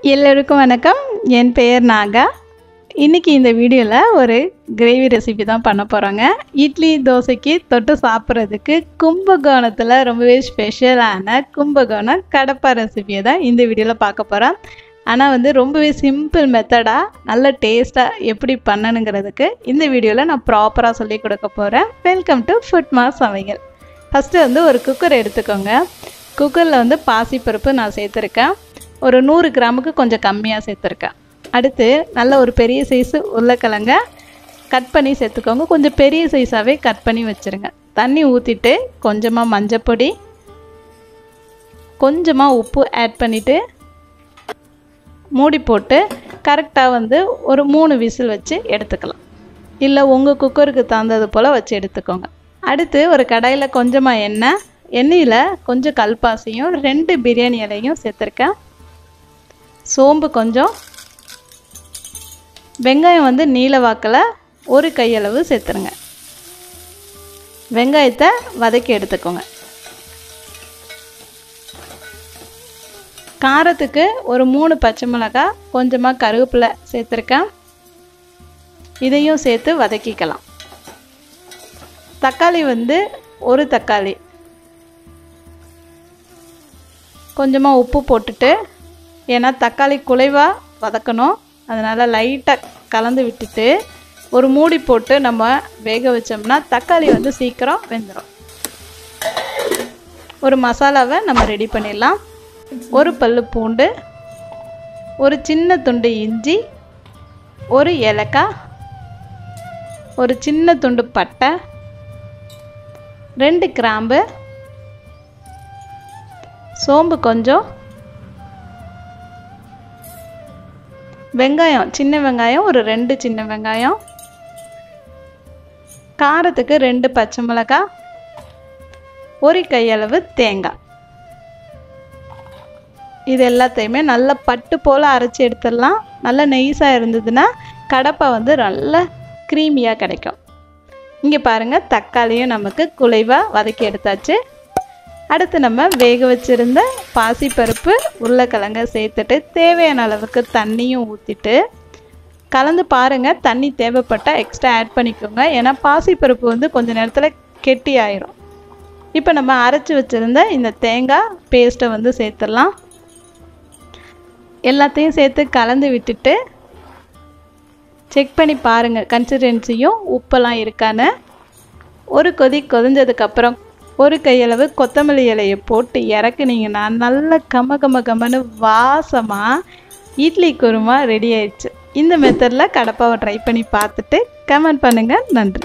எல்லோருக்கும் வணக்கம். என் பெயர் நாகா. இன்றைக்கி இந்த வீடியோவில் ஒரு கிரேவி ரெசிபி தான் பண்ண போகிறோங்க. இட்லி தோசைக்கு தொட்டு சாப்பிட்றதுக்கு கும்பகோணத்தில் ரொம்பவே ஸ்பெஷலான கும்பகோணம் கடப்பா ரெசிபியை தான் இந்த வீடியோவில் பார்க்க போகிறோம். ஆனால் ரொம்பவே சிம்பிள் மெத்தடாக நல்ல டேஸ்ட்டாக எப்படி பண்ணணுங்கிறதுக்கு இந்த வீடியோவில் நான் ப்ராப்பராக சொல்லி கொடுக்க போகிறேன். வெல்கம் டு ஃபுட்மா சமையல். ஃபஸ்ட்டு ஒரு குக்கர் எடுத்துக்கோங்க. குக்கரில் பாசிப்பருப்பு நான் சேர்த்துருக்கேன். ஒரு 100 கிராமுக்கு கொஞ்சம் கம்மியாக சேர்த்துருக்கேன். அடுத்து நல்ல ஒரு பெரிய சைஸு உருளைக்கிழங்க கட் பண்ணி சேர்த்துக்கோங்க. கொஞ்சம் பெரிய சைஸாகவே கட் பண்ணி வச்சுருங்க. தண்ணி ஊற்றிட்டு கொஞ்சமாக மஞ்சப்பொடி, கொஞ்சமாக உப்பு ஆட் பண்ணிவிட்டு மூடி போட்டு கரெக்டாக ஒரு 3 விசில் வச்சு எடுத்துக்கலாம். இல்லை உங்கள் குக்கருக்கு தகுந்தது போல் வச்சு எடுத்துக்கோங்க. அடுத்து ஒரு கடாயில் கொஞ்சமாக எண்ணெயில் கொஞ்சம் கல்பாசியும் 2 பிரியாணி இலையும் சேர்த்துருக்கேன். சோம்பு கொஞ்சம், வெங்காயம் நீல வாக்கில் ஒரு கையளவு சேர்த்துருங்க. வெங்காயத்தை வதக்கி எடுத்துக்கோங்க. காரத்துக்கு ஒரு 3 பச்சை மிளகாய், கொஞ்சமாக கருவேப்பிலை சேர்த்துருக்கேன். இதையும் சேர்த்து வதக்கிக்கலாம். தக்காளி ஒரு தக்காளி, கொஞ்சமாக உப்பு போட்டுட்டு, ஏன்னா தக்காளி குலைவாக வதக்கணும், அதனால் லைட்டாக கலந்து விட்டுட்டு ஒரு மூடி போட்டு நம்ம வேக வச்சோம்னா தக்காளி சீக்கிரம் வெந்துடும். ஒரு மசாலாவை நம்ம ரெடி பண்ணிடலாம். ஒரு பல்லு பூண்டு, ஒரு சின்ன துண்டு இஞ்சி, ஒரு ஏலக்காய், ஒரு சின்ன துண்டு பட்டை, 2 கிராம்பு, சோம்பு கொஞ்சம், வெங்காயம் சின்ன வெங்காயம் ஒரு 2 சின்ன வெங்காயம், காரத்துக்கு 2 பச்சை மிளகாய், ஒரு கையளவு தேங்காய். இது எல்லாத்தையுமே நல்லா பட்டு போல் அரைச்சி எடுத்துடலாம். நல்லா நெய்ஸாக இருந்ததுன்னா கடப்பா நல்லா க்ரீமியாக கிடைக்கும். இங்கே பாருங்கள், தக்காளியும் நமக்கு குலைவாக வதக்கி எடுத்தாச்சு. அடுத்து நம்ம வேக வச்சுருந்த பாசிப்பருப்பு உருளைக்கிழங்க சேர்த்துட்டு தேவையான அளவுக்கு தண்ணியும் ஊற்றிட்டு கலந்து பாருங்கள். தண்ணி தேவைப்பட்டால் எக்ஸ்ட்ரா ஆட் பண்ணிக்கோங்க, ஏன்னா பாசிப்பருப்பு கொஞ்சம் நேரத்தில் கெட்டி ஆயிரும். இப்போ நம்ம அரைச்சி வச்சுருந்த இந்த தேங்காய் பேஸ்ட்டை சேர்த்துடலாம். எல்லாத்தையும் சேர்த்து கலந்து விட்டுட்டு செக் பண்ணி பாருங்கள் கன்சிஸ்டன்சியும் உப்பெல்லாம் இருக்கான்னு. ஒரு கொதி கொதிஞ்சதுக்கப்புறம் ஒரு கையளவு கொத்தமல்லி இலையை போட்டு இறக்குனீங்கன்னா நல்ல கமன்னு வாசமாக இட்லி குருமா ரெடி ஆயிடுச்சு. இந்த மெத்தடில் கடப்பாவை ட்ரை பண்ணி பார்த்துட்டு கமெண்ட் பண்ணுங்கள். நன்றி.